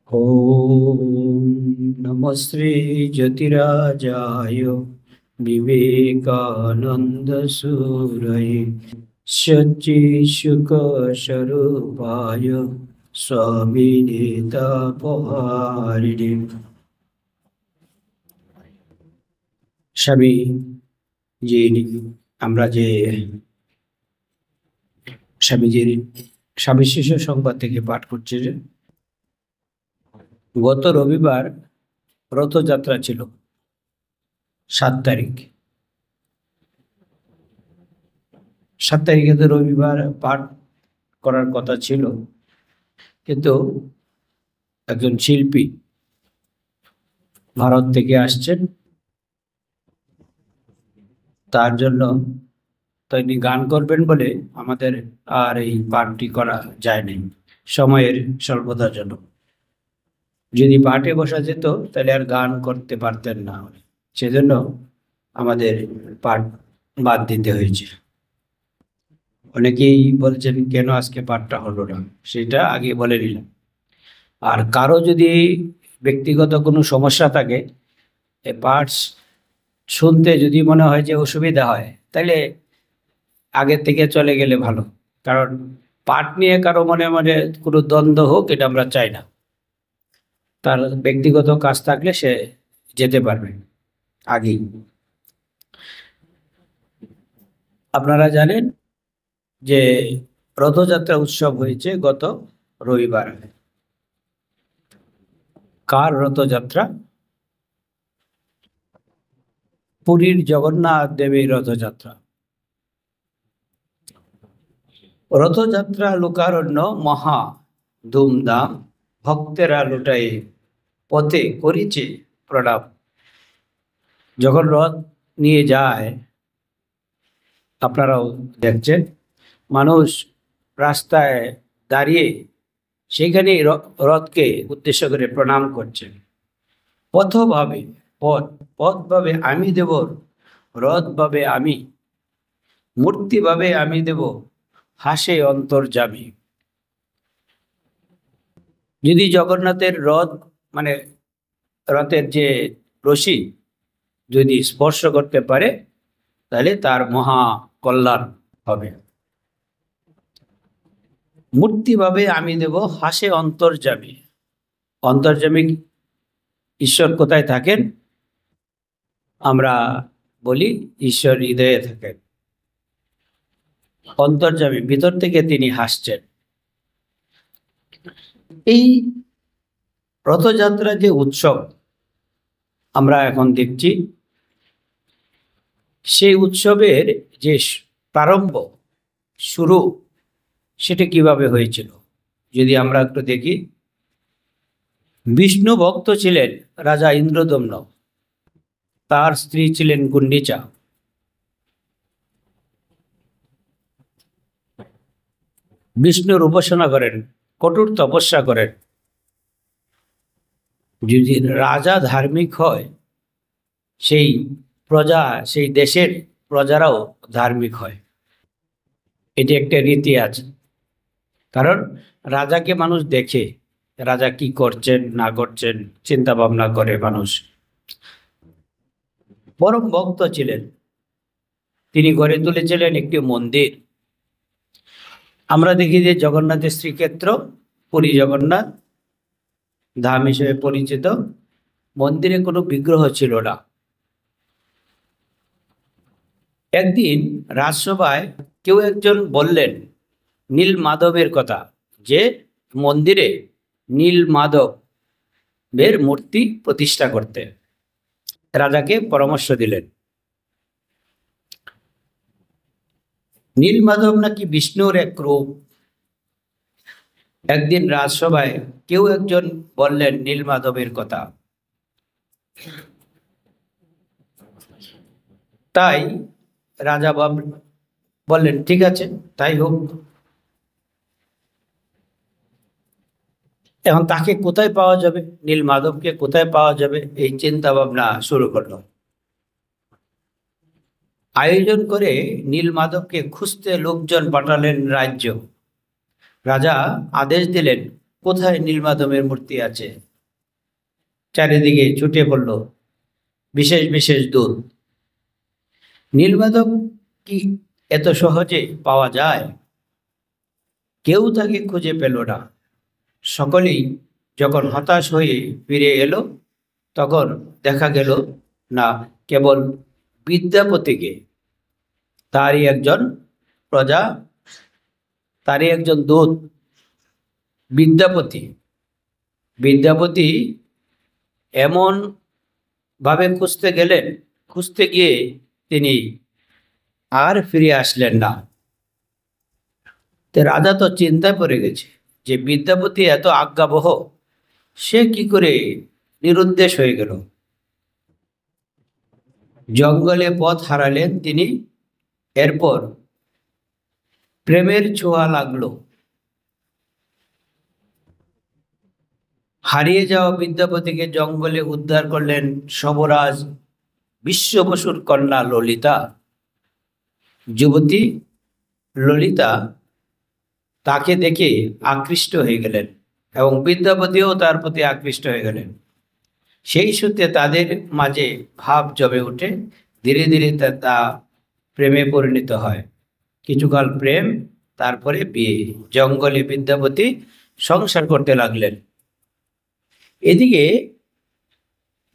ॐ नमः श्रीज्योतिराजाय विवेकानन्दसूरये सच्चित्सुखस्वरूपाय स्वामिने तापहारिणे। স্বামীজির আমরা যে স্বামীজির স্বামী শিশু সংবাদ থেকে পাঠ করছি। যে গত রবিবার রথযাত্রা ছিল 7 তারিখ। 7 তারিখে তো রবিবার পাঠ করার কথা ছিল, কিন্তু একজন শিল্পী ভারত থেকে আসছেন, তার জন্য তিনি গান করবেন বলে আমাদের আর এই পাঠটি করা যায়নি সময়ের স্বল্পতার জন্য। যদি পাঠে বসা যেত তাহলে আর গান করতে পারতেন না, সেজন্য আমাদের পাঠ বাদ দিতে হয়েছে। অনেকেই বলছেন কেন আজকে পাঠটা হলো না, সেটা আগে বলে নিলাম। আর কারো যদি ব্যক্তিগত কোনো সমস্যা থাকে, এ পাঠ শুনতে যদি মনে হয় যে অসুবিধা হয়, তাহলে আগে থেকে চলে গেলে ভালো। কারণ পাঠ নিয়ে কারো মনে মনে কোনো দ্বন্দ্ব হোক, এটা আমরা চাই না। তার ব্যক্তিগত কাজ থাকলে সে যেতে পারবে আগেই। আপনারা জানেন যে রথযাত্রা উৎসব হয়েছে গত রবিবার। কার রথযাত্রা? পুরীর জগন্নাথ দেবের রথযাত্রা। রথযাত্রা লোকারণ্য মহা ধুমধাম, ভক্তেরা লুটাই পথে করিছে প্রণাম। যখন রথ নিয়ে যায়, আপনারাও দেখছেন, মানুষ রাস্তায় দাঁড়িয়ে সেইখানে রথকে উদ্দেশ্য করে প্রণাম করছেন। পথ ভাবে পথ, পথ ভাবে আমি দেব, রথ ভাবে আমি, মূর্তি ভাবে আমি দেব, হাসে অন্তর্যামী। যদি জগন্নাথের রথ মানে রথের যে রশি যদি স্পর্শ করতে পারে, তাহলে তার মহা কল্যাণ হবে। মূর্তি ভাবে আমি দেব, হাসে অন্তর্যামী। অন্তর্যামী ঈশ্বর কোথায় থাকেন? আমরা বলি ঈশ্বর হৃদয়ে থাকেন। অন্তর্যামী, ভিতর থেকে তিনি হাসছেন। এই রথযাত্রা যে উৎসব আমরা এখন দেখছি, সেই উৎসবের যে প্রারম্ভ, শুরু, সেটা কিভাবে হয়েছিল যদি আমরা একটু দেখি। বিষ্ণু ভক্ত ছিলেন রাজা ইন্দ্রদম্ন, তার স্ত্রী ছিলেন গুন্ডিচা। বিষ্ণুর উপাসনা করেন, কঠোর তপস্যা করেন। যদি রাজা ধার্মিক হয়, সেই প্রজা, সেই দেশের প্রজারাও ধার্মিক হয়। এটি একটা রীতি আছে। কারণ রাজাকে মানুষ দেখে, রাজা কি করছেন না করছেন চিন্তা ভাবনা করে মানুষ। পরম ভক্ত ছিলেন, তিনি গড়ে তুলেছিলেন একটি মন্দির। আমরা দেখি যে জগন্নাথের শ্রীক্ষেত্র, পুরী জগন্নাথ ধাম হিসেবে পরিচিত, মন্দিরে কোনো বিগ্রহ ছিল না। একদিন রাজসভায় কেউ একজন বললেন নীল মাধবের কথা, যে মন্দিরে নীল মাধবের মূর্তি প্রতিষ্ঠা করতে। রাজাকে পরামর্শ দিলেন। নীল মাধব নাকি বিষ্ণুর এক রূপ। একদিন রাজসভায় কেউ একজন বললেন নীল মাধবের কথা। তাই রাজা বললেন ঠিক আছে, তাই হোক। এখন তাকে কোথায় পাওয়া যাবে, নীল মাধবকে কোথায় পাওয়া যাবে, এই চিন্তা ভাবনা শুরু করলো। আয়োজন করে নীল মাধবকে খুঁজতে লোকজন পাঠালেন রাজ্য। রাজা আদেশ দিলেন কোথায় নীলমাধবের মূর্তি আছে। চারিদিকে ছুটে পড়ল বিশেষ বিশেষ দূত। নীলমাধব কি এত সহজে পাওয়া যায়? কেউ তাকে খুঁজে পেল না। সকলেই যখন হতাশ হয়ে ফিরে এলো, তখন দেখা গেল না কেবল বিদ্যাপতিকে, তারই একজন প্রজা, তারই একজন দূত বিদ্যাপতি। বিদ্যাপতি এমন ভাবে খুঁজতে গিয়ে তিনি আর ফিরে আসলেন না। তো রাজা তো চিন্তায় পড়ে গেছে যে বিদ্যাপতি এত আজ্ঞাবহ, সে কি করে নিরুদ্দেশ হয়ে গেল। জঙ্গলে পথ হারালেন তিনি। এরপর প্রেমের ছোঁয়া লাগলো। হারিয়ে যাওয়া বিদ্যাপতিকে জঙ্গলে উদ্ধার করলেন সবরাজ বিশ্ব বসুর কন্যা ললিতা। যুবতী ললিতা তাকে দেখে আকৃষ্ট হয়ে গেলেন এবং বিদ্যাপতিও তার প্রতি আকৃষ্ট হয়ে গেলেন। সেই সূত্রে তাদের মাঝে ভাব জমে ওঠে। ধীরে ধীরে তা প্রেমে পরিণত হয়। কিছুকাল প্রেম, তারপরে বিয়ে। জঙ্গলে বিদ্যাপতি সংসার করতে লাগলেন। এদিকে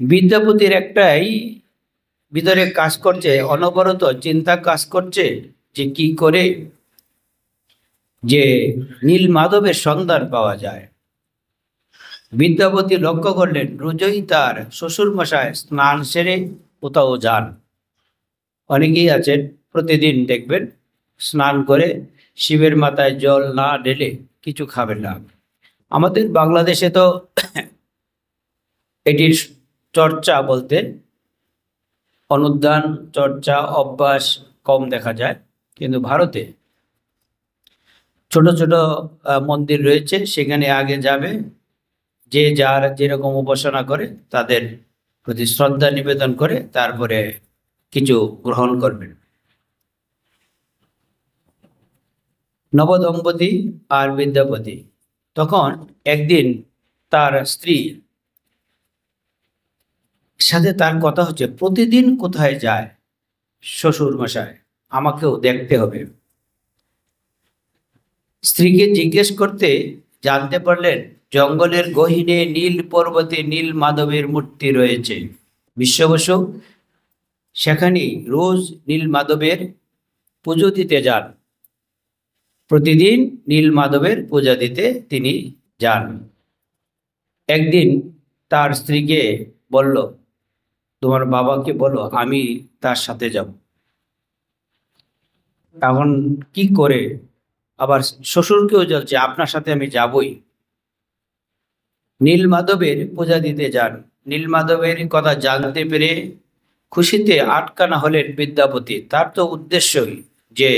বিদ্যাপতির একটাই ভিতরে কাজ করছে, অনবরত চিন্তা কাজ করছে যে কি করে যে নীলমাধবের সন্ধান পাওয়া যায়। বিদ্যাপতি লক্ষ্য করলেন রোজই তার শ্বশুরমশাই স্নান সেরে কোথাও যান। অনেকেই আছেন প্রতিদিন দেখবেন স্নান করে শিবের মাথায় জল না ঢেলে কিছু খাবেন না। আমাদের বাংলাদেশে তো এটির চর্চা বলতে অনুদ্যান, চর্চা, অভ্যাস কম দেখা যায়। কিন্তু ভারতে ছোট ছোট মন্দির রয়েছে, সেখানে আগে যাবে, যে যার যেরকম উপাসনা করে তাদের প্রতি শ্রদ্ধা নিবেদন করে তারপরে কিছু গ্রহণ করবেন। নবদম্পতি আর বিদ্যাপতি তখন একদিন তার স্ত্রী সাথে তার কথা হচ্ছে, প্রতিদিন কোথায় যায় শ্বশুর মশাই, আমাকেও দেখতে হবে। স্ত্রীকে জিজ্ঞেস করতে জানতে পারলেন জঙ্গলের গহীনে নীল পর্বতে নীল মাধবের মূর্তি রয়েছে। বিশ্ব বসু সেখানে রোজ নীল মাধবের পুজো দিতে যান। প্রতিদিন নীল মাধবের পূজা দিতে তিনি যান। একদিন তার স্ত্রীকে বলল, তোমার বাবাকে বলো আমি তার সাথে যাব। এখন কি করে আবার শ্বশুরকেও বলছে আপনার সাথে আমি যাবই। নীল মাধবের পূজা দিতে যান। নীল মাধবের কথা জানতে পেরে খুশিতে আটকানা হলেন বিদ্যাপতি। তার তো উদ্দেশ্যই যে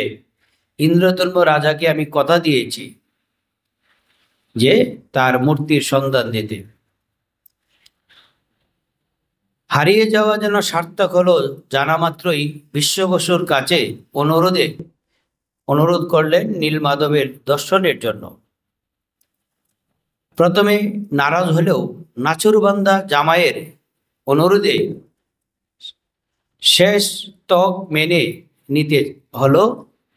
ইন্দ্রধর্ম রাজাকে আমি কথা দিয়েছি যে তার মূর্তির সন্ধান দিতে। হারিয়ে যাওয়া যেন সার্থক হলো জানা মাত্রই বিশ্ব বসুর কাছে অনুরোধ করলেন নীল মাধবের দর্শনের জন্য। প্রথমে নারাজ হলেও নাচুরবান্দা জামাইয়ের অনুরোধে শেষ তক মেনে নিতে হলো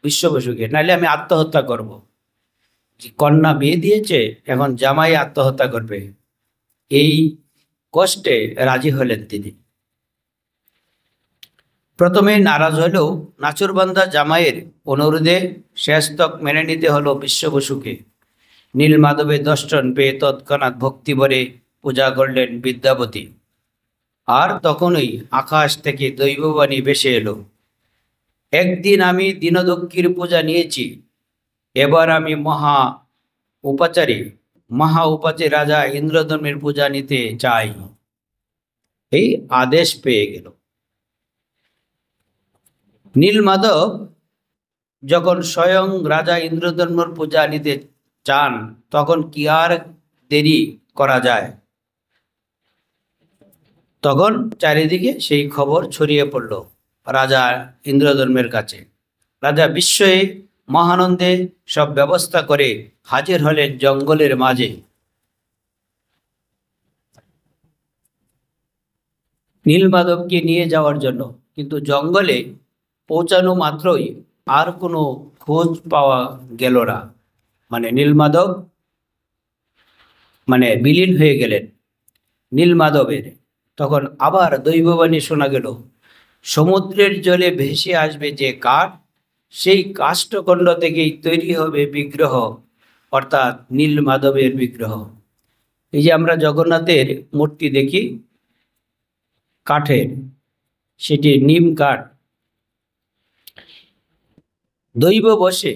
বিশ্ব বসুকে। নাহলে আমি আত্মহত্যা করব। কন্যা বিয়ে দিয়েছে, এখন জামাই আত্মহত্যা করবে, এই কষ্টে রাজি হলেন তিনি। প্রথমে নারাজ হলেও নাচুরবান্দা জামাইয়ের অনুরোধে শেষ তক মেনে নিতে হলো বিশ্ব বসুকে। নীল মাধবের দর্শন পেয়ে তৎক্ষণাৎ ভক্তি ভরে পূজা করলেন বিদ্যাপতি। আর তখনই আকাশ থেকে দৈববাণী ভেসে এলো, একদিন আমি দীনদক্ষির পূজা নিয়েছি, এবার আমি মহা উপাচারী রাজা ইন্দ্রধর্মের পূজা নিতে চাই। এই আদেশ পেয়ে গেল। নীল মাধব যখন স্বয়ং রাজা ইন্দ্রধর্মের পূজা নিতে চান, তখন কি আর দেরি করা যায়। তখন চারিদিকে সেই খবর ছড়িয়ে পড়ল রাজা ইন্দ্রধর্মের কাছে। রাজা বিস্ময়ে মহানন্দে সব ব্যবস্থা করে হাজির হলেন জঙ্গলের মাঝে। নীলমাধবকে নিয়ে যাওয়ার জন্য, কিন্তু জঙ্গলে পৌঁছানো মাত্রই আর কোনো খোঁজ পাওয়া গেল না। মানে নীলমাধব বিলীন হয়ে গেলেন নীলমাধবের। তখন আবার দৈববাণী শোনা গেল, সমুদ্রের জলে ভেসে আসবে যে কাঠ, সেই কাষ্ঠখণ্ড থেকেই তৈরি হবে বিগ্রহ, অর্থাৎ নীলমাধবের বিগ্রহ। এই যে আমরা জগন্নাথের মূর্তি দেখি কাঠের, সেটি নিম কাঠ। দৈব বসে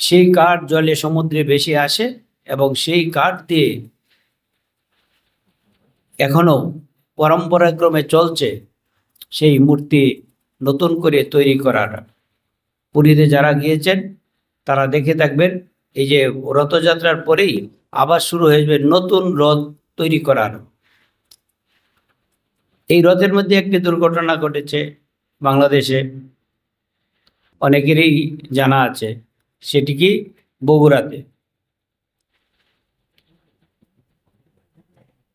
সেই কাঠ জলে সমুদ্রে ভেসে আসে এবং সেই কাঠ দিয়ে এখনো পরম্পরাক্রমে চলছে সেই মূর্তি নতুন করে তৈরি করার। পুরীতে যারা গিয়েছেন তারা দেখে থাকবেন, এই যে রথযাত্রার পরেই আবার শুরু হয়ে যাবে নতুন রথ তৈরি করার। এই রথের মধ্যে একটি দুর্ঘটনা ঘটেছে বাংলাদেশে, অনেকেরই জানা আছে। সেটি কি?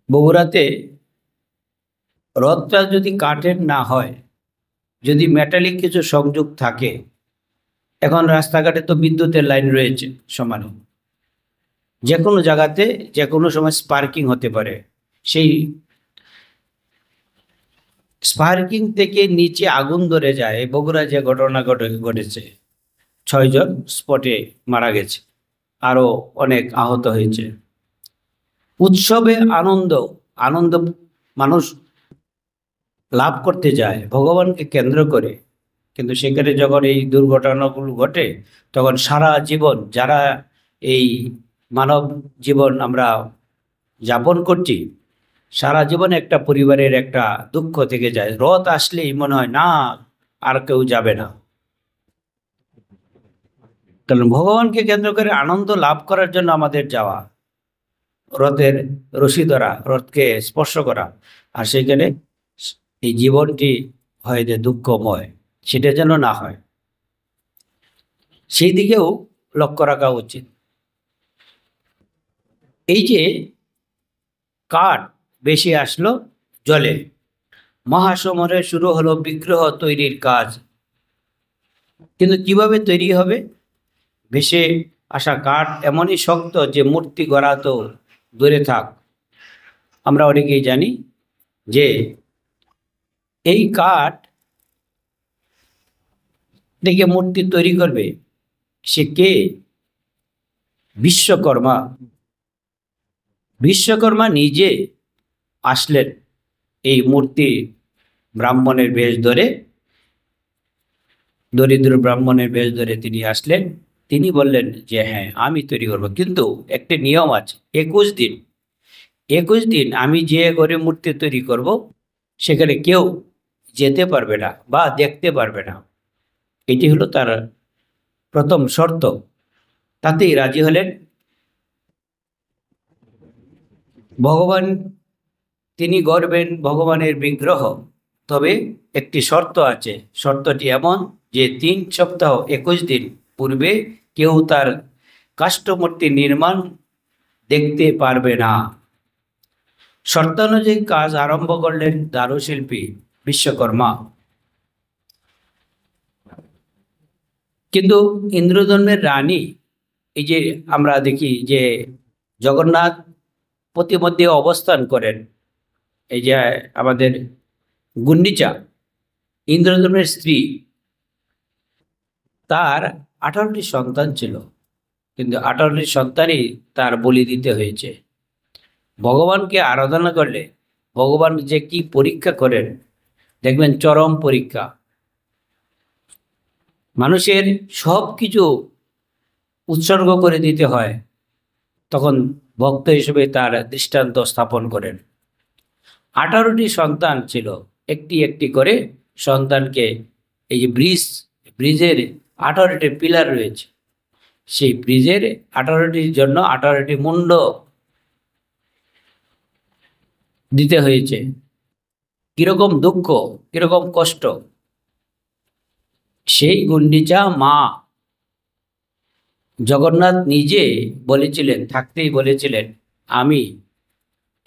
বগুড়াতে রথটা যদি কাঠের না হয়, যদি মেটালিক কিছু সংযোগ থাকে, এখন রাস্তাঘাটে তো বিদ্যুতের লাইন রয়েছে সমানে, যে কোনো জায়গাতে যে কোনো সময় স্পার্কিং হতে পারে। সেই স্পার্কিং থেকে নিচে আগুন ধরে যায়। বগুড়া যে ঘটনা ঘটেছে, 6 জন স্পটে মারা গেছে, আরো অনেক আহত হয়েছে। উৎসবে আনন্দ আনন্দ মানুষ লাভ করতে যায় ভগবানকে কেন্দ্র করে, কিন্তু সেখানে যখন এই দুর্ঘটনাগুলো ঘটে, তখন সারা জীবন যারা এই মানব জীবন আমরা যাপন করছি, সারা জীবন একটা পরিবারের একটা দুঃখ থেকে যায়। রথ আসলেই মনে হয় না আর কেউ যাবে না, কারণ ভগবানকে কেন্দ্র করে আনন্দ লাভ করার জন্য আমাদের যাওয়া, রথের রশি ধরা, রথকে স্পর্শ করা। আর সেখানে এই জীবনটি হয় যে দুঃখময়, সেটা যেন না হয়, সেই দিকেও লক্ষ্য রাখা উচিত। এই যে কাঠ বেশি আসলো জলে, মহাসমরে শুরু হলো বিগ্রহ তৈরির কাজ। কিন্তু কিভাবে তৈরি হবে? ভেসে আসা কাঠ এমনই শক্ত যে মূর্তি গড়া তো দূরে থাক। আমরা অনেকেই জানি যে এই কাঠ থেকে মূর্তি তৈরি করবে সে কে? বিশ্বকর্মা। বিশ্বকর্মা নিজে আসলেন এই মূর্তি ব্রাহ্মণের বেশ ধরে, দরিদ্র ব্রাহ্মণের বেশ ধরে তিনি আসলেন। তিনি বললেন যে হ্যাঁ, আমি তৈরি করব, কিন্তু একটি নিয়ম আছে, 21 দিন। 21 দিন আমি যে ঘরে মূর্তি তৈরি করব সেখানে কেউ যেতে পারবে না বা দেখতে পারবে না। এটি হলো তার প্রথম শর্ত। তাতেই রাজি হলেন। ভগবান তিনি গড়বেন ভগবানের বিগ্রহ, তবে একটি শর্ত আছে। শর্তটি এমন যে 3 সপ্তাহ 21 দিন পূর্বে কেউ তার কাষ্ঠমূর্তি নির্মাণ দেখতে পারবে না। শর্তানুযায়ী কাজ আরম্ভ করলেন দারুশিল্পী বিশ্বকর্মা। কিন্তু ইন্দ্রধনুর রানী, এই যে আমরা দেখি যে জগন্নাথ প্রতিমধ্যে অবস্থান করেন, এই যে আমাদের গুন্ডিচা ইন্দ্রধনুর স্ত্রী, তার 18টি সন্তান ছিল, কিন্তু 18টি সন্তানই তার বলি দিতে হয়েছে। ভগবানকে আরাধনা করলে ভগবান যে কি পরীক্ষা করেন দেখবেন, চরম পরীক্ষা। মানুষের সব কিছু উৎসর্গ করে দিতে হয়, তখন ভক্ত হিসেবে তার দৃষ্টান্ত স্থাপন করেন। 18টি সন্তান ছিল, একটি একটি করে সন্তানকে, এই যে ব্রিজের 18টি পিলার রয়েছে, সেই ব্রিজের 18টির জন্য 18টি মুন্ড দিতে হয়েছে। কিরকম দুঃখ, কিরকম কষ্ট। সেই গুন্ডিচা মা জগন্নাথ নিজে বলেছিলেন, থাকতেই বলেছিলেন, আমি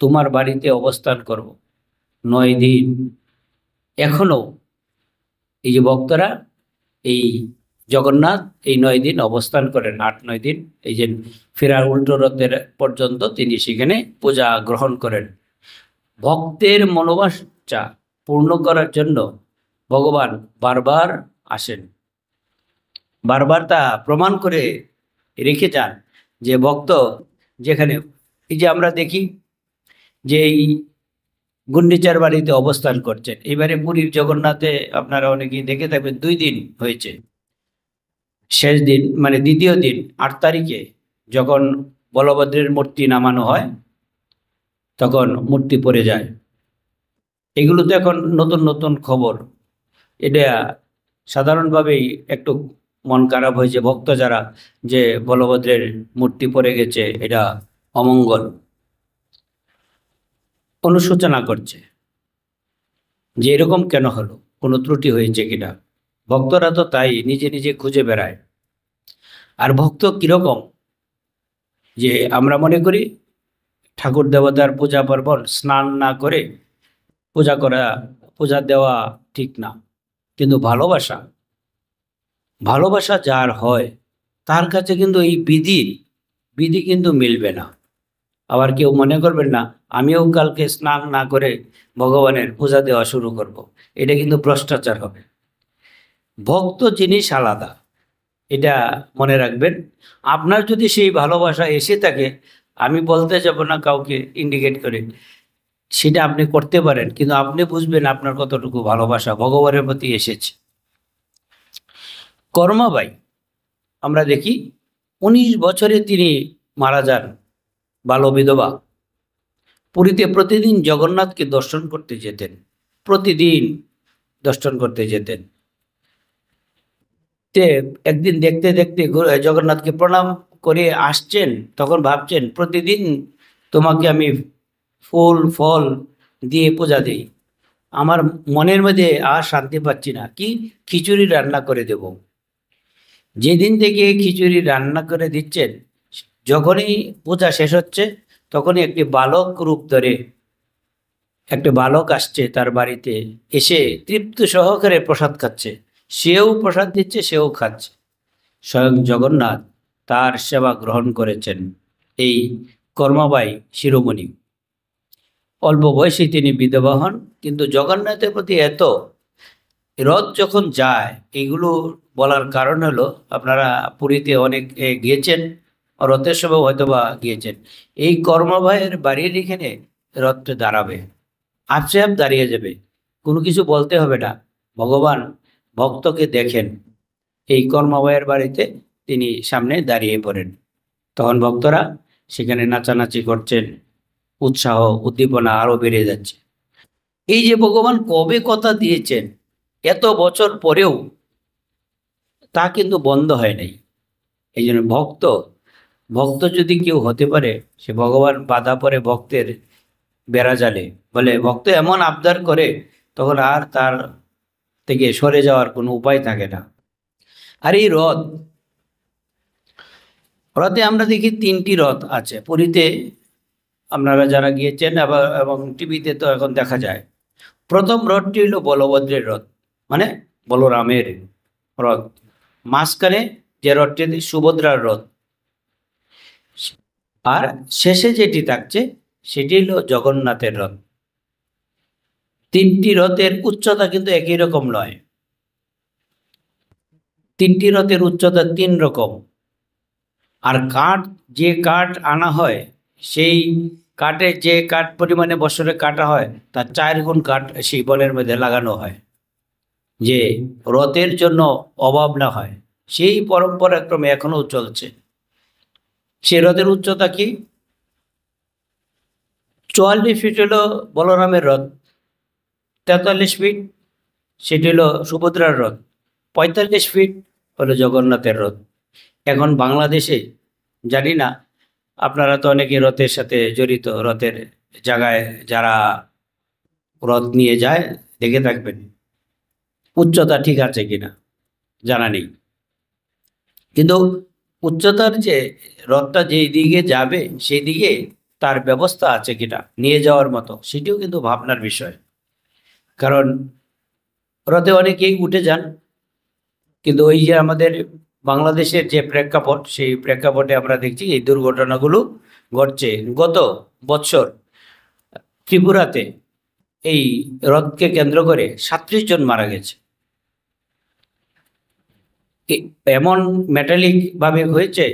তোমার বাড়িতে অবস্থান করব, 9 দিন এখনো এই যে ভক্তরা এই জগন্নাথ এই 9 দিন অবস্থান করেন, 8-9 দিন, এই যে ফেরার উল্টো রথের পর্যন্ত তিনি সেখানে পূজা গ্রহণ করেন। ভক্তের মনোবাঞ্ছা পূর্ণ করার জন্য ভগবান বারবার আসেন, বারবার তা প্রমাণ করে রেখে যান যে ভক্ত যেখানে, এই যে আমরা দেখি যে এই গুন্ডিচার বাড়িতে অবস্থান করছেন, এবারে পুরীর জগন্নাথে আপনারা অনেকেই দেখে থাকবেন 2 দিন হয়েছে। শেষ দিন মানে দ্বিতীয় দিন 8 তারিখে যখন বলভদ্রের মূর্তি নামানো হয় তখন মূর্তি পড়ে যায়। এগুলো তো এখন নতুন নতুন খবর। এটা সাধারণভাবেই একটু মন খারাপ হয়েছে ভক্ত যারা, যে বলভদ্রের মূর্তি পড়ে গেছে, এটা অমঙ্গল। অনুশোচনা করছে যে এরকম কেন হলো, কোনো ত্রুটি হয়েছে কিনা। ভক্তরা তো তাই নিজে নিজে খুঁজে বেড়ায়। আর ভক্ত কিরকম, যে আমরা মনে করি ঠাকুর দেবতার পূজা পার্বণ স্নান না করে পূজা দেওয়া ঠিক না, কিন্তু ভালোবাসা ভালোবাসা যার হয় তার কাছে কিন্তু এই বিধি কিন্তু মিলবে না। আবার কেউ মনে করবেন না আমিও কালকে স্নান না করে ভগবানের পূজা দেওয়া শুরু করব, এটা কিন্তু ভ্রষ্টাচার হবে। ভক্ত জিনিস আলাদা, এটা মনে রাখবেন। আপনার যদি সেই ভালোবাসা এসে থাকে, আমি বলতে যাব না কাউকে ইন্ডিকেট করে, সেটা আপনি করতে পারেন, কিন্তু আপনি বুঝবেন আপনার কতটুকু ভালোবাসা ভগবানের প্রতি এসেছে। কর্মাবাই আমরা দেখি 19 বছরে তিনি মারা যান, বাল্য বিধবা। পুরীতে প্রতিদিন জগন্নাথকে দর্শন করতে যেতেন, প্রতিদিন দর্শন করতে যেতেন। তে একদিন দেখতে দেখতে জগন্নাথকে প্রণাম করে আসছেন, তখন ভাবছেন প্রতিদিন তোমাকে আমি ফুল ফল দিয়ে পূজা দিই, আমার মনের মধ্যে আর শান্তি পাচ্ছি না, কি খিচুড়ি রান্না করে দেব। যেদিন থেকে খিচুড়ি রান্না করে দিচ্ছেন, যখনই পূজা শেষ হচ্ছে তখনই একটি বালক রূপ ধরে একটা বালক আসছে তার বাড়িতে, এসে তৃপ্ত সহকারে প্রসাদ খাচ্ছে, সেও প্রসাদ দিচ্ছে, সেও খাচ্ছে। স্বয়ং জগন্নাথ তার সেবা গ্রহণ করেছেন এই কর্মাবাই শিরোমণি। অল্প বয়সে তিনি বিধবা হন, কিন্তু জগন্নাথের প্রতি এত, রথ যখন যায়, এগুলো বলার কারণ হলো আপনারা পুরীতে অনেক গিয়েছেন, রথের সময় হয়তো বা গিয়েছেন, এই কর্মবাইয়ের বাড়ির এখানে রথটা দাঁড়াবে, আপসে আপ দাঁড়িয়ে যাবে, কোনো কিছু বলতে হবে না। ভগবান ভক্তকে দেখেন, এই কর্মবাইয়ের বাড়িতে তিনি সামনে দাঁড়িয়ে পড়েন, তখন ভক্তরা সেখানে নাচানাচি করছেন, উৎসাহ উদ্দীপনা আরো বেড়ে যাচ্ছে। এই যে ভগবান কবে কথা দিয়েছেন, এত বছর পরেও তা কিন্তু বন্ধ হয় নাই। এই জন্য ভক্ত যদি কেউ হতে পারে, সে ভগবান বাধা পড়ে ভক্তের বেড়া জালে, বলে ভক্ত এমন আবদার করে, তখন আর তার থেকে সরে যাওয়ার কোনো উপায় থাকে না। আর এই রথে আমরা দেখি 3টি রথ আছে পুরীতে, আপনারা যারা গিয়েছেন এবং টিভিতে তো এখন দেখা যায়। প্রথম রথটি হলো বলভদ্রের রথ, মানে বলরামের রথ। মাঝখানে যে রথটি সুভদ্রার রথ, আর শেষে যেটি থাকছে সেটি হলো জগন্নাথের রথ। 3টি রথের উচ্চতা কিন্তু একই রকম নয়, 3টি রথের উচ্চতা 3 রকম। আর যে কাঠ আনা হয়, সেই কাঠে যে কাঠ পরিমাণে বছরে কাটা হয় তার 4 গুণ কাঠ সেই বনের মধ্যে লাগানো হয়, যে রথের জন্য অভাব না হয়। সেই পরম্পরা ক্রমে এখনো চলছে। সে রথের উচ্চতা কি? 44 ফিট হলো বলরামের রথ, 43 ফিট সেটি হলো সুভদ্রার রথ, 45 ফিট হলো জগন্নাথের রথ। এখন বাংলাদেশে জানি না, আপনারা তো অনেকে রথের সাথে জড়িত, রথের জায়গায় যারা রথ নিয়ে যায় দেখে থাকবেন, উচ্চতা ঠিক আছে কিনা জানা নেই, কিন্তু উচ্চতার যে রথটা যেই দিকে যাবে সেই দিকে তার ব্যবস্থা আছে কিনা নিয়ে যাওয়ার মতো, সেটিও কিন্তু ভাবনার বিষয়। কারণ রথে অনেকেই উঠে যান, কিন্তু ওই যে আমাদের বাংলাদেশের যে প্রেক্ষাপট, সেই প্রেক্ষাপটে আমরা দেখছি এই দুর্ঘটনাগুলো ঘটছে। গত বছর ত্রিপুরাতে এই রথকে কেন্দ্র করে 37 জন মারা গেছে। এমন মেটালিক ভাবে হয়েছে,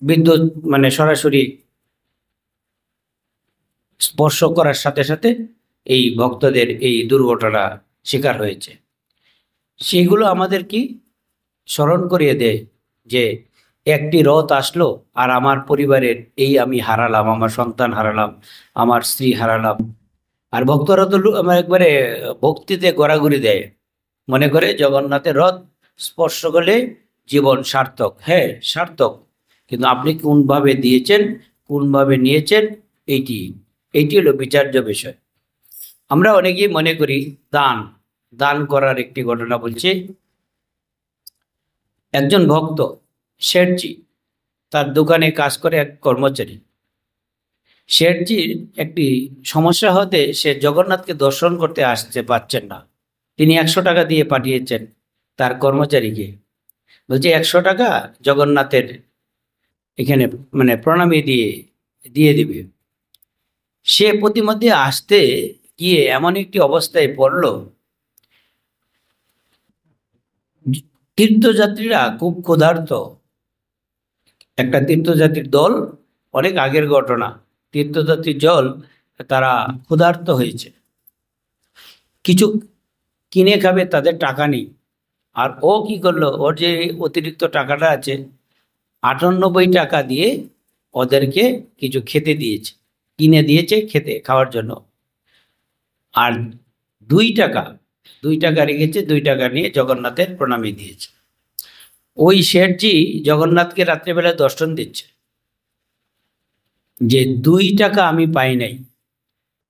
বিদ্যুৎ মানে সরাসরি স্পর্শ করার সাথে সাথে এই ভক্তদের এই দুর্ঘটনা শিকার হয়েছে। সেগুলো আমাদের কি স্মরণ করিয়ে দেয় যে একটি রথ আসলো আর আমার পরিবারের এই আমি হারালাম, আমার সন্তান হারালাম, আমার স্ত্রী হারালাম। আর ভক্তরা তো আমার একবারে ভক্তিতে গড়াগড়ি দেয়, মনে করে জগন্নাথের রথ স্পর্শ করলে জীবন সার্থক। হ্যাঁ, সার্থক, কিন্তু আপনি কোনভাবে দিয়েছেন, কোনভাবে নিয়েছেন, এইটি এইটি হলো বিচার্য বিষয়। আমরা অনেকেই মনে করি দান দান করার একটি ঘটনা বলছি। একজন ভক্ত শেঠজি, তার দোকানে কাজ করে এক কর্মচারী। শেঠজির একটি সমস্যা হতে সে জগন্নাথকে দর্শন করতে আসতে পারছেন না। তিনি 100 টাকা দিয়ে পাঠিয়েছেন তার কর্মচারীকে, বলছে 100 টাকা জগন্নাথের এখানে মানে প্রণামী দিয়ে দিবে। সে প্রতিমধ্যে আসতে গিয়ে এমন একটি অবস্থায় পড়ল, তীর্থযাত্রীরা খুব ক্ষুধার্ত। একটা তীর্থযাত্রীর দল, অনেক আগের ঘটনা, তীর্থযাত্রীর দল তারা ক্ষুধার্ত হয়েছে, কিছু কিনে খাবে, তাদের টাকা নেই। আর ও কি করলো, ওর যে অতিরিক্ত টাকাটা আছে 98 টাকা দিয়ে ওদেরকে কিছু খেতে দিয়েছে, কিনে দিয়েছে খেতে খাওয়ার জন্য। আর 2 টাকা রেখেছে, 2 টাকা নিয়ে জগন্নাথের প্রণামী দিয়েছে। ওই শেঠজি জগন্নাথকে রাত্রেবেলা দর্শন দিচ্ছে যে 2 টাকা আমি পাই নাই,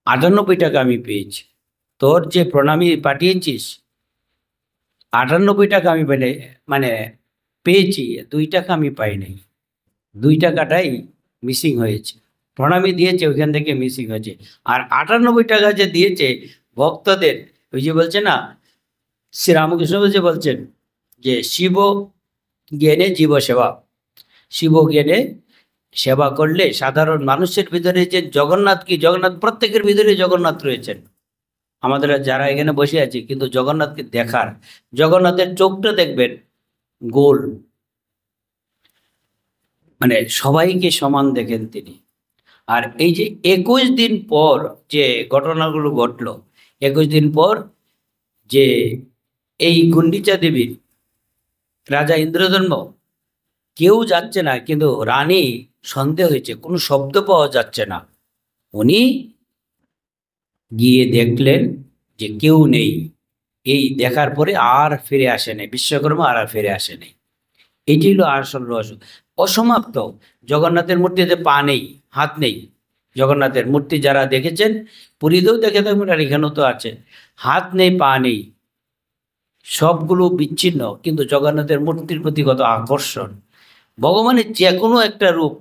98 টাকা আমি পেয়েছি। তোর যে প্রণামী পাঠিয়েছিস 98 টাকা আমি মানে পেয়েছি, 2 টাকা আমি পাই নাই। 2 টাকাটাই মিসিং হয়েছে, প্রণামী দিয়েছে ওইখান থেকে মিসিং হয়েছে। আর 98 টাকা যে দিয়েছে ভক্তদের, ওই যে বলছে না, শ্রীরামকৃষ্ণ যে বলছেন যে শিব জ্ঞানে জীব সেবা, শিব জ্ঞানে সেবা করলে সাধারণ মানুষের ভিতরে যে জগন্নাথ কি, জগন্নাথ প্রত্যেকের ভিতরে জগন্নাথ রয়েছেন। আমাদের যারা এখানে বসে আছি, কিন্তু জগন্নাথকে দেখার, জগন্নাথের চোখটা দেখবেন গোল, মানে সবাইকে সমান দেখেন তিনি। আর এই যে 21 দিন পর যে ঘটনাগুলো ঘটলো, 21 দিন পর যে এই গুন্ডিচা দেবীর রাজা ইন্দ্রধর্ম কেউ যাচ্ছে না, কিন্তু রানী সন্দেহ হয়েছে, কোনো শব্দ পাওয়া যাচ্ছে না। উনি গিয়ে দেখলেন যে কেউ নেই। এই দেখার পরে আর ফিরে আসেনি বিশ্বকর্মা, আর ফিরে আসেনি। এটি হলো আসল রহস্য। অসমাপ্ত জগন্নাথের মূর্তিতে পা নেই, হাত নেই। জগন্নাথের মূর্তি যারা দেখেছেন, পুরীতেও দেখে থাকবেন, আর এখানেও তো আছে, হাত নেই, পা নেই, সবগুলো বিচ্ছিন্ন, কিন্তু জগন্নাথের মূর্তির প্রতি কত আকর্ষণ। ভগবানের যে কোনো একটা রূপ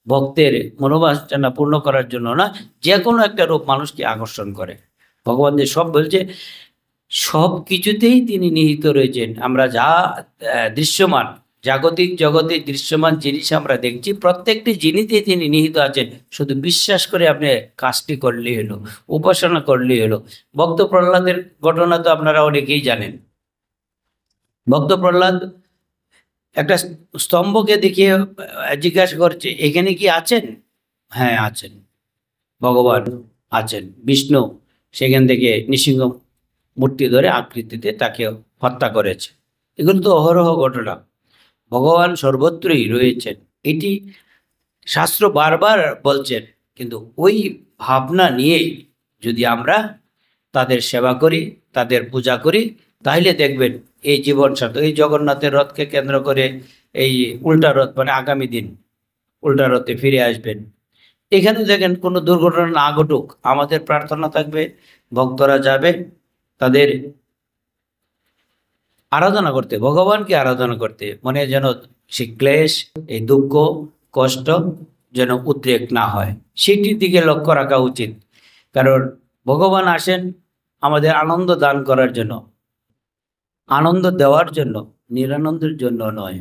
ভক্তের মনোবাসনা পূর্ণ করার জন্য না, যে কোনো একটা রূপ মানুষকে আকর্ষণ করে। ভগবান যে সব বলছে, সব কিছুতেই তিনি নিহিত রয়েছেন। আমরা যা দৃশ্যমান জাগতিক জগতে দৃশ্যমান জিনিস আমরা দেখছি, প্রত্যেকটি জিনিসেই তিনি নিহিত আছেন। শুধু বিশ্বাস করে আপনি কাজটি করলেই হলো, উপাসনা করলেই হলো। ভক্ত প্রহ্লাদের ঘটনা তো আপনারা অনেকেই জানেন। ভক্ত প্রহ্লাদ একটা স্তম্ভকে দেখিয়ে জিজ্ঞাসা করছে, এখানে কি আছেন? হ্যাঁ আছেন, ভগবান আছেন। বিষ্ণু সেখান থেকে নৃসিংহ মূর্তি ধরে আকৃতিতে তাকে হত্যা করেছে। এগুলো তো অহরহ ঘটনা। ভগবান সর্বত্রই রয়েছেন, এটি শাস্ত্র বারবার বলছেন। কিন্তু ওই ভাবনা নিয়েই যদি আমরা তাদের সেবা করি, তাদের পূজা করি, তাহলে দেখবেন এই জীবন সার্থক। এই জগন্নাথের রথকে কেন্দ্র করে এই উল্টা রথ, মানে আগামী দিন উল্টা রথে ফিরে আসবেন। এখানে দেখেন কোনো দুর্ঘটনা না ঘটুক, আমাদের প্রার্থনা থাকবে ভক্তরা যাবে তাদের আরাধনা করতে, ভগবানকে আরাধনা করতে, মনে যেন সে ক্লেশ, এই দুঃখ কষ্ট যেন উদ্রেক না হয়, সেটির দিকে লক্ষ্য রাখা উচিত। কারণ ভগবান আসেন আমাদের আনন্দ দান করার জন্য, আনন্দ দেওয়ার জন্য, নিরানন্দের জন্য নয়।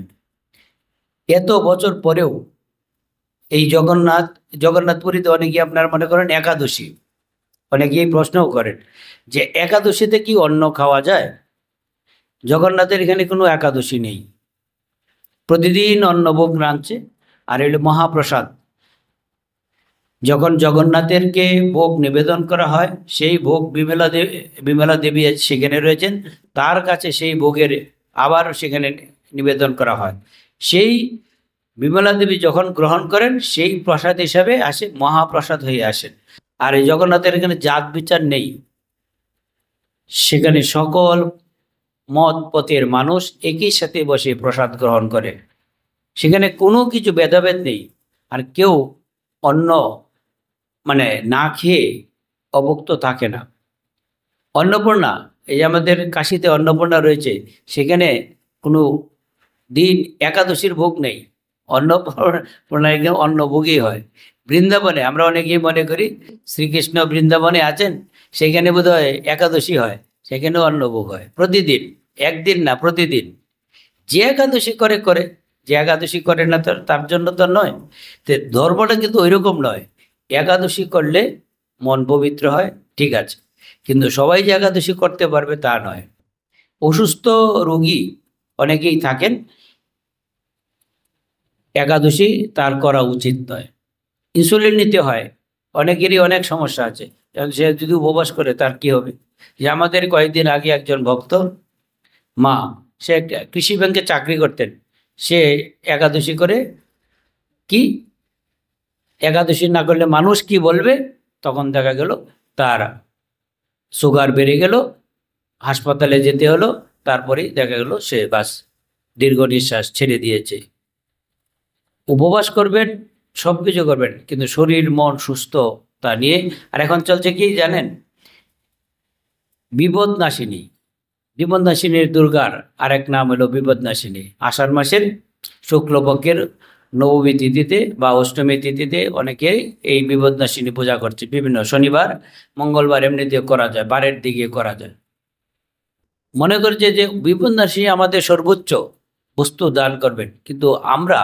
এত বছর পরেও এই জগন্নাথপুরীতে অনেকে আপনার মনে করেন একাদশী, অনেকেই প্রশ্নও করেন যে একাদশীতে কি অন্ন খাওয়া যায়? জগন্নাথের এখানে কোনো একাদশী নেই, প্রতিদিন অন্নভোগ রাঁধছে। আর এলো মহাপ্রসাদ, যখন জগন্নাথেরকে ভোগ নিবেদন করা হয়, সেই ভোগ বিমলা দেবী সেখানে রয়েছেন, তার কাছে সেই ভোগের আবার সেখানে নিবেদন করা হয়। সেই বিমলা দেবী যখন গ্রহণ করেন, সেই প্রসাদ হিসাবে আসে, মহাপ্রসাদ হয়ে আসেন। আর এই জগন্নাথের এখানে জাত বিচার নেই, সেখানে সকল মত পথের মানুষ একই সাথে বসে প্রসাদ গ্রহণ করে, সেখানে কোনো কিছু ভেদাভেদ নেই। আর কেউ অন্ন মানে না খেয়ে অভুক্ত থাকে না। অন্নপূর্ণা, এই আমাদের কাশীতে অন্নপূর্ণা রয়েছে, সেখানে কোনো দিন একাদশীর ভোগ নেই, অন্নপূর্ণা একদম অন্নভোগই হয়। বৃন্দাবনে আমরা অনেকেই মনে করি শ্রীকৃষ্ণ বৃন্দাবনে আছেন, সেখানে বোধহয় একাদশী হয়, সেখানেও অন্নভোগ হয় প্রতিদিন, একদিন না প্রতিদিন। যে একাদশী করে করে, যে একাদশী করে না তার জন্য তো নয়। তো ধর্মটা কিন্তু ওইরকম নয়, একাদশী করলে মন পবিত্র হয়, ঠিক আছে, কিন্তু সবাই যে একাদশী করতে পারবে তা নয়। অসুস্থ রোগী অনেকেই থাকেন, একাদশী তার করা উচিত নয়। ইনসুলিন নিতে হয়, অনেকেরই অনেক সমস্যা আছে, সে যদি উপবাস করে তার কি হবে? যে আমাদের কয়েকদিন আগে একজন ভক্ত মা, সে কৃষি ব্যাংকে চাকরি করতেন, সে একাদশী করে, কি একাদশী না করলে মানুষ কি বলবে, তখন দেখা গেল তার সুগার বেড়ে গেল, হাসপাতালে যেতে হলো, তারপরেই দেখা গেল সে বাস দীর্ঘ নিঃশ্বাস ছেড়ে দিয়েছে। উপবাস করবেন, সব কিছু করবেন, কিন্তু শরীর মন সুস্থ তা নিয়ে। আর এখন চলছে কি জানেন, বিপদনাশিনী। বিপদনাশিনীর দুর্গার আরেক নাম হলো বিপদনাশিনী। আষাঢ় মাসের শুক্লপক্ষের নবমী তিথিতে বা অষ্টমী তিথিতে অনেকে এই বিপদনাশিনী পূজা করছে, বিভিন্ন শনিবার মঙ্গলবার এমনিতে করা যায়, বারের দিকে করা যায়। মনে করছে যে বিপদনাশিনী আমাদের সর্বোচ্চ বস্তু দান করবেন, কিন্তু আমরা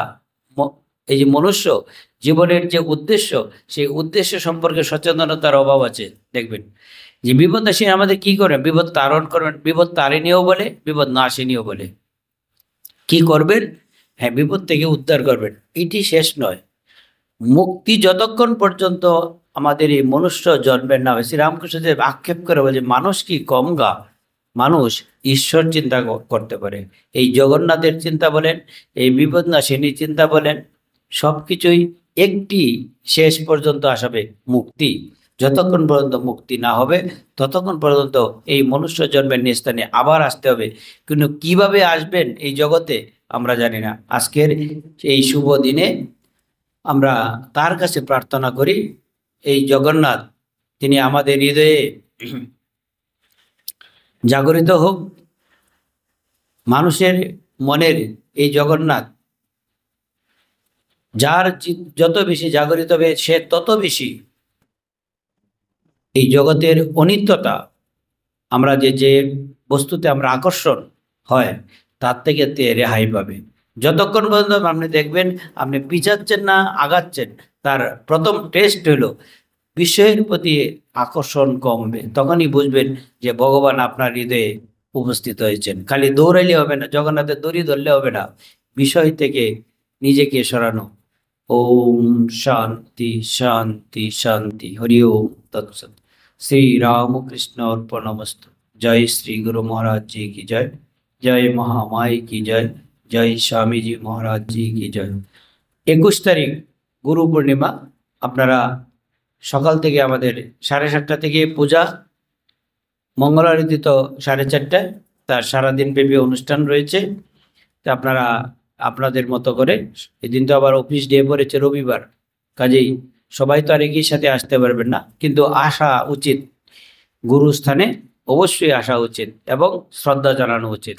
এই যে মনুষ্য জীবনের যে উদ্দেশ্য, সেই উদ্দেশ্য সম্পর্কে সচেতনতার অভাব আছে। দেখবেন যে বিপদনাশিনী আমাদের কি করেন, বিপদ তারণ করবেন, বিপদ তারিণীও বলে, বিপদ নাশিনীও বলে। কি করবেন? হ্যাঁ, বিপদ থেকে উদ্ধার করবেন, এটি শেষ নয়। মুক্তি যতক্ষণ পর্যন্ত আমাদের এই মনুষ্য জন্মের না হয়, শ্রীরামকৃষ্ণদেব আক্ষেপ করে বলে মানুষ কি কম গা, মানুষ ঈশ্বর চিন্তা করতে পারে। এই জগন্নাথের চিন্তা বলেন, এই বিপদনাশিনীর চিন্তা বলেন, সব কিছুই একটি শেষ পর্যন্ত আসাবে, মুক্তি। যতক্ষণ পর্যন্ত মুক্তি না হবে ততক্ষণ পর্যন্ত এই মনুষ্য জন্মের নিস্তানে আবার আসতে হবে। কিন্তু কিভাবে আসবেন এই জগতে আমরা জানি না। আজকের এই শুভ দিনে আমরা তার কাছে প্রার্থনা করি, এই জগন্নাথ তিনি আমাদের হৃদয়ে জাগরিত হোক। মানুষের মনের এই জগন্নাথ যার যত বেশি জাগরিত হবে, সে তত বেশি এই জগতের অনিত্যতা, আমরা যে বস্তুতে আমরা আকর্ষণ হয় তার থেকে রেহাই পাবে। যতক্ষণ পর্যন্ত আপনি দেখবেন আপনি পিছাচ্ছেন না আগাচ্ছেন, তার প্রথম টেস্ট হলো বিষয়ের প্রতি আকর্ষণ কমবে, তখনই বুঝবেন যে ভগবান আপনার হৃদয়ে উপস্থিত হয়েছেন। খালি দৌড়াইলে হবে না, জগন্নাথের দড়ি ধরলে হবে না, বিষয় থেকে নিজেকে সরানো। ওম শান্তি শান্তি শান্তি। হরি ওম তৎসৎ। শ্রী রামকৃষ্ণ অর্পণমস্তু। জয় শ্রী গুরু মহারাজ जी की जय, जय महामाई की जय, जय स्वामी जी महाराज जी की जय। 21 তারিখ গুরু পূর্ণিমা। আপনারা সকাল থেকে আমাদের 7:30 থেকে পূজা, মঙ্গল আরতি তো 4:30, তার সারাদিন ব্যাপী অনুষ্ঠান রয়েছে। তা আপনারা আপনাদের মতো করে, এদিন তো আবার অফিস ডে পড়েছে রবিবার, কাজেই সবাই তো আর একই সাথে আসতে পারবেন না, কিন্তু আসা উচিত, গুরুস্থানে অবশ্যই আসা উচিত এবং শ্রদ্ধা জানানো উচিত।